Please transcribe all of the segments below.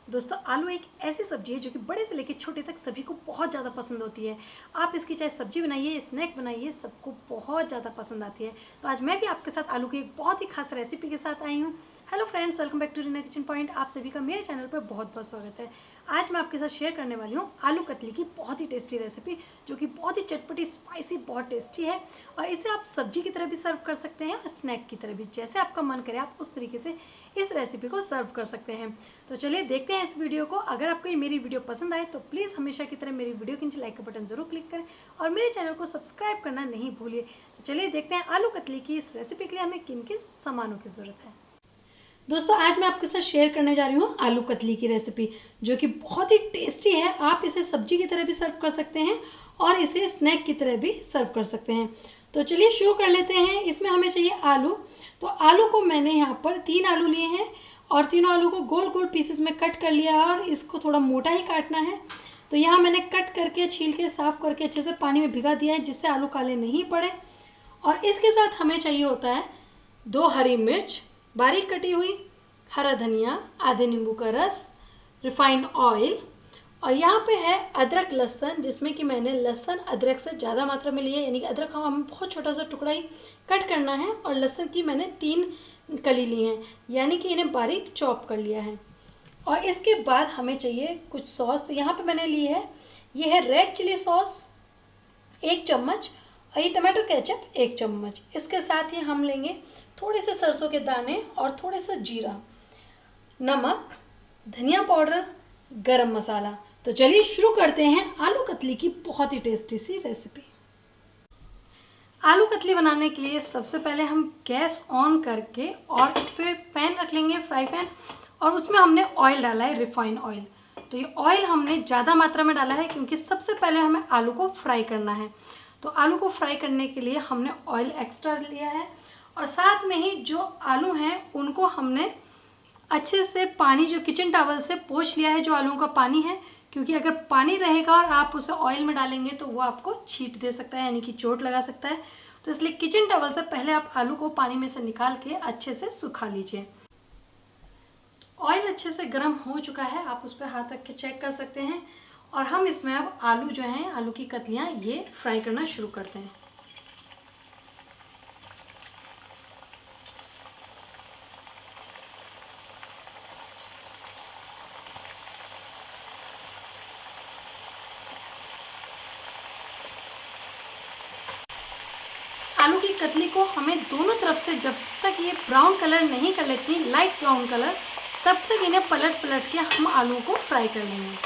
दोस्तों आलू एक ऐसी सब्जी है जो कि बड़े से लेकर छोटे तक सभी को बहुत ज़्यादा पसंद होती है। आप इसकी चाहे सब्जी बनाइए, स्नैक बनाइए, सबको बहुत ज़्यादा पसंद आती है। तो आज मैं भी आपके साथ आलू की एक बहुत ही खास रेसिपी के साथ आई हूँ। Hello friends, welcome back to Reena kitchen point. आप सभी का मेरे चैनल पर बहुत बहुत स्वागत है। आज मैं आपके साथ शेयर करने वाली हूँ आलू कतली की बहुत ही टेस्टी रेसिपी, जो कि बहुत ही चटपटी, स्पाइसी, बहुत टेस्टी है। और इसे आप सब्जी की तरह भी सर्व कर सकते हैं और स्नैक की तरह भी, जैसे आपका मन करे आप उस तरीके से इस रेसिपी को सर्व कर सकते हैं। तो चलिए देखते हैं इस वीडियो को। अगर आपको ये मेरी वीडियो पसंद आए तो प्लीज़ हमेशा की तरह मेरी वीडियो के नीचे लाइक का बटन जरूर क्लिक करें और मेरे चैनल को सब्सक्राइब करना नहीं भूलिए। तो चलिए देखते हैं आलू कतली की इस रेसिपी के लिए हमें किन किन सामानों की ज़रूरत है। दोस्तों आज मैं आपके साथ शेयर करने जा रही हूँ आलू कतली की रेसिपी, जो कि बहुत ही टेस्टी है। आप इसे सब्जी की तरह भी सर्व कर सकते हैं और इसे स्नैक की तरह भी सर्व कर सकते हैं। तो चलिए शुरू कर लेते हैं। इसमें हमें चाहिए आलू। तो आलू को मैंने यहाँ पर 3 आलू लिए हैं और तीनों आलू को गोल गोल पीसेस में कट कर लिया है और इसको थोड़ा मोटा ही काटना है। तो यहाँ मैंने कट करके, छील के, साफ करके अच्छे से पानी में भिगा दिया है, जिससे आलू काले नहीं पड़े। और इसके साथ हमें चाहिए होता है 2 हरी मिर्च बारीक कटी हुई, हरा धनिया, आधे नींबू का रस, रिफाइंड ऑयल, और यहाँ पे है अदरक लहसुन, जिसमें कि मैंने लहसुन अदरक से ज़्यादा मात्रा में लिया है, यानी कि अदरक का हमें बहुत छोटा सा टुकड़ा ही कट करना है और लहसुन की मैंने 3 कली ली हैं, यानी कि इन्हें बारीक चॉप कर लिया है। और इसके बाद हमें चाहिए कुछ सॉस। तो यहाँ पे मैंने ली है, ये है रेड चिली सॉस 1 चम्मच और ये टमाटो केचप 1 चम्मच। इसके साथ ही हम लेंगे थोड़े से सरसों के दाने और थोड़े से जीरा, नमक, धनिया पाउडर, गरम मसाला। तो चलिए शुरू करते हैं आलू कतली की बहुत ही टेस्टी सी रेसिपी। आलू कतली बनाने के लिए सबसे पहले हम गैस ऑन करके और इस पर पैन रख लेंगे, फ्राई पैन, और उसमें हमने ऑयल डाला है, रिफाइंड ऑयल। तो ये ऑयल हमने ज़्यादा मात्रा में डाला है क्योंकि सबसे पहले हमें आलू को फ्राई करना है। तो आलू को फ्राई करने के लिए हमने ऑयल एक्स्ट्रा लिया है और साथ में ही जो आलू हैं उनको हमने अच्छे से पानी, जो किचन टॉवल से पोंछ लिया है, जो आलूओं का पानी है, क्योंकि अगर पानी रहेगा और आप उसे ऑयल में डालेंगे तो वो आपको छींट दे सकता है, यानी कि चोट लगा सकता है। तो इसलिए किचन टॉवल से पहले आप आलू को पानी में से निकाल के अच्छे से सुखा लीजिए। ऑयल अच्छे से गर्म हो चुका है, आप उस पर हाथ रख के चेक कर सकते हैं। और हम इसमें अब आलू जो हैं, आलू की कतलियाँ, ये फ्राई करना शुरू करते हैं। आलू की कतली को हमें दोनों तरफ से, जब तक ये ब्राउन कलर नहीं कर लेती, लाइट ब्राउन कलर, तब तक इन्हें पलट पलट के हम आलू को फ्राई कर लेंगे।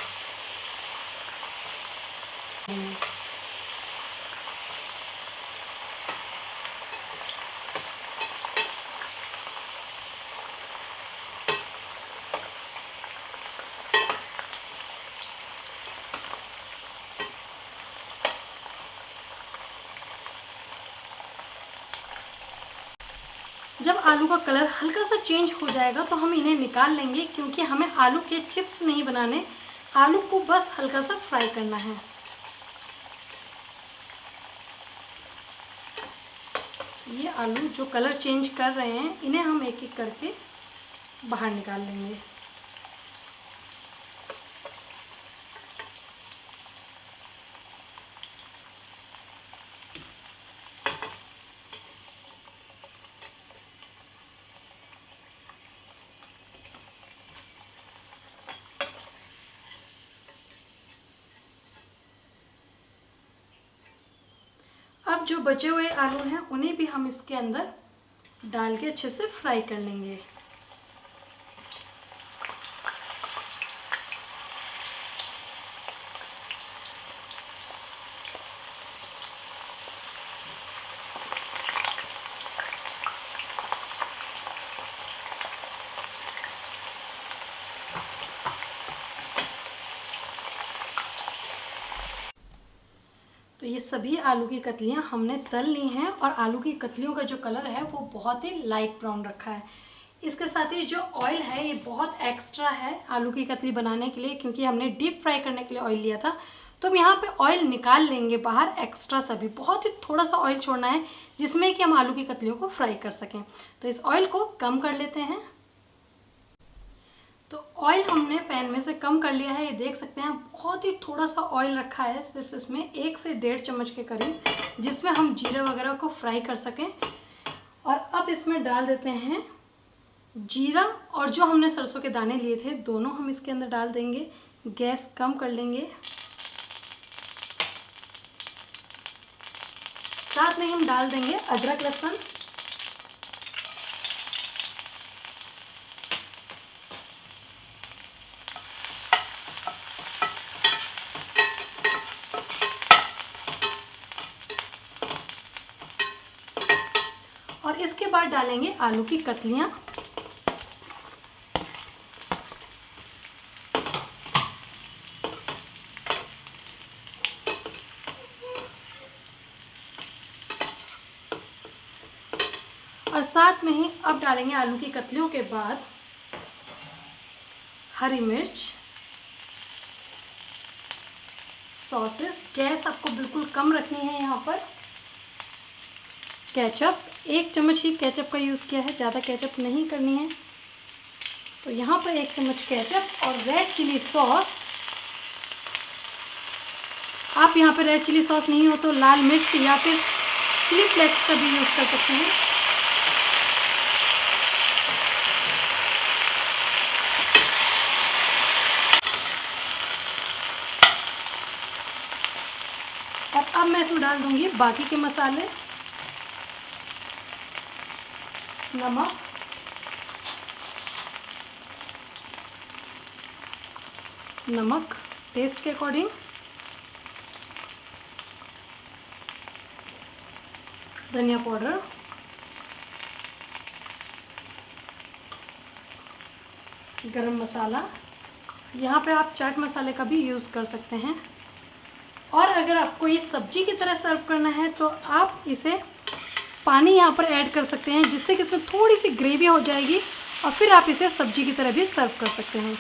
जब आलू का कलर हल्का सा चेंज हो जाएगा तो हम इन्हें निकाल लेंगे, क्योंकि हमें आलू के चिप्स नहीं बनाने, आलू को बस हल्का सा फ्राई करना है। ये आलू जो कलर चेंज कर रहे हैं, इन्हें हम एक एक करके बाहर निकाल लेंगे। अब जो बचे हुए आलू हैं उन्हें भी हम इसके अंदर डाल के अच्छे से फ्राई कर लेंगे। तो ये सभी आलू की कतलियाँ हमने तल ली हैं और आलू की कतलियों का जो कलर है वो बहुत ही लाइट ब्राउन रखा है। इसके साथ ही जो ऑयल है ये बहुत एक्स्ट्रा है आलू की कतली बनाने के लिए, क्योंकि हमने डीप फ्राई करने के लिए ऑयल लिया था। तो हम यहाँ पे ऑयल निकाल लेंगे बाहर, एक्स्ट्रा सभी, बहुत ही थोड़ा सा ऑयल छोड़ना है जिसमें कि हम आलू की कतलियों को फ्राई कर सकें। तो इस ऑयल को कम कर लेते हैं। तो ऑयल हमने पैन में से कम कर लिया है, ये देख सकते हैं। बहुत ही थोड़ा सा ऑयल रखा है, सिर्फ इसमें 1 से 1.5 चम्मच के करीब, जिसमें हम जीरा वगैरह को फ्राई कर सकें। और अब इसमें डाल देते हैं जीरा, और जो हमने सरसों के दाने लिए थे दोनों हम इसके अंदर डाल देंगे। गैस कम कर लेंगे। साथ में हम डाल देंगे अदरक लहसुन। और इसके बाद डालेंगे आलू की कतलियां। और साथ में ही अब डालेंगे आलू की कतलियों के बाद हरी मिर्च, सॉसेस। गैस आपको बिल्कुल कम रखनी है यहाँ पर। केचप, 1 चम्मच ही केचप का यूज़ किया है, ज़्यादा केचप नहीं करनी है। तो यहाँ पर 1 चम्मच केचप और रेड चिली सॉस। आप यहाँ पर रेड चिली सॉस नहीं हो तो लाल मिर्च या फिर चिली फ्लेक्स का भी यूज़ कर सकते हैं। और अब मैं इसमें डाल दूंगी बाकी के मसाले। नमक टेस्ट के अकॉर्डिंग, धनिया पाउडर, गरम मसाला। यहाँ पे आप चाट मसाले का भी यूज़ कर सकते हैं। और अगर आपको ये सब्जी की तरह सर्व करना है तो आप इसे पानी यहाँ पर ऐड कर सकते हैं, जिससे कि इसमें थोड़ी सी ग्रेवी हो जाएगी और फिर आप इसे सब्जी की तरह भी सर्व कर सकते हैं।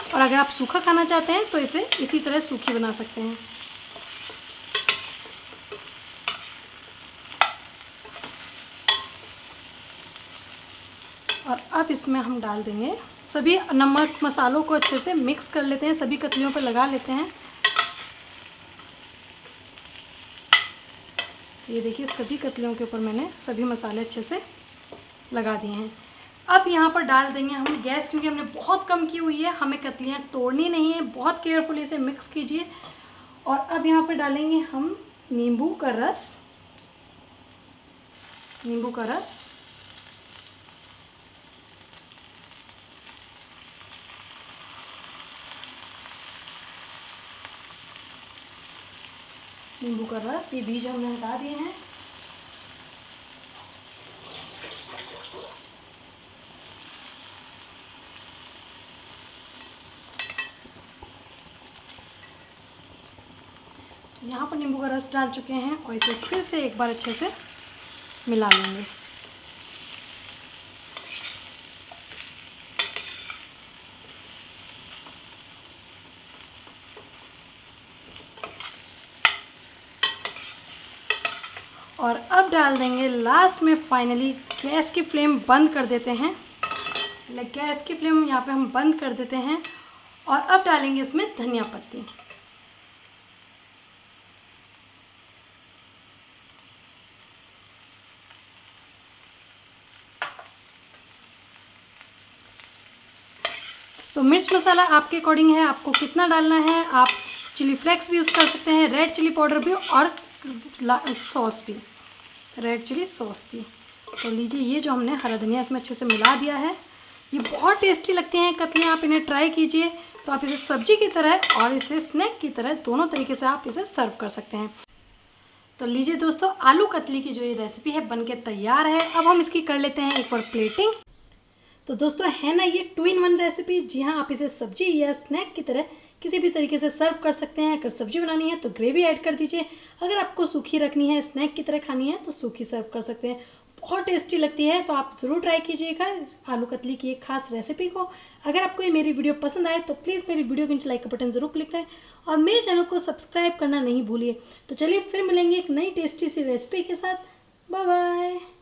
और अगर आप सूखा खाना चाहते हैं तो इसे इसी तरह सूखी बना सकते हैं। और अब इसमें हम डाल देंगे सभी नमक मसालों को अच्छे से मिक्स कर लेते हैं, सभी कतलियों पर लगा लेते हैं। ये देखिए सभी कतलियों के ऊपर मैंने सभी मसाले अच्छे से लगा दिए हैं। अब यहाँ पर डाल देंगे हम गैस, क्योंकि हमने बहुत कम की हुई है, हमें कतलियाँ तोड़नी नहीं है। बहुत केयरफुली इसे मिक्स कीजिए। और अब यहाँ पर डालेंगे हम नींबू का रस। नींबू का रस, नींबू का रस, ये बीज हमने हटा दिए हैं। यहाँ पर नींबू का रस डाल चुके हैं और इसे फिर से एक बार अच्छे से मिला लेंगे। और अब डाल देंगे लास्ट में फाइनली, गैस की फ्लेम बंद कर देते हैं। गैस की फ्लेम यहाँ पे हम बंद कर देते हैं। और अब डालेंगे इसमें धनिया पत्ती। तो मिर्च मसाला आपके अकॉर्डिंग है, आपको कितना डालना है। आप चिली फ्लेक्स भी यूज़ कर सकते हैं, रेड चिली पाउडर भी, और सॉस भी, रेड चिली सॉस भी। तो लीजिए, ये जो हमने हरा धनिया इसमें अच्छे से मिला दिया है। ये बहुत टेस्टी लगती हैं कतलियाँ, आप इन्हें ट्राई कीजिए। तो आप इसे सब्जी की तरह और इसे स्नैक की तरह, दोनों तरीके से आप इसे सर्व कर सकते हैं। तो लीजिए दोस्तों, आलू कतली की जो ये रेसिपी है बनके तैयार है। अब हम इसकी कर लेते हैं एक बार प्लेटिंग। तो दोस्तों, है ना ये 2 in 1 रेसिपी। जी हाँ, आप इसे सब्जी या स्नैक की तरह किसी भी तरीके से सर्व कर सकते हैं। अगर सब्जी बनानी है तो ग्रेवी ऐड कर दीजिए, अगर आपको सूखी रखनी है, स्नैक की तरह खानी है तो सूखी सर्व कर सकते हैं। बहुत टेस्टी लगती है, तो आप ज़रूर ट्राई कीजिएगा आलू कतली की एक खास रेसिपी को। अगर आपको ये मेरी वीडियो पसंद आए तो प्लीज़ मेरी वीडियो के नीचे लाइक का बटन ज़रूर क्लिक करें और मेरे चैनल को सब्सक्राइब करना नहीं भूलिए। तो चलिए फिर मिलेंगे एक नई टेस्टी सी रेसिपी के साथ। Bye bye.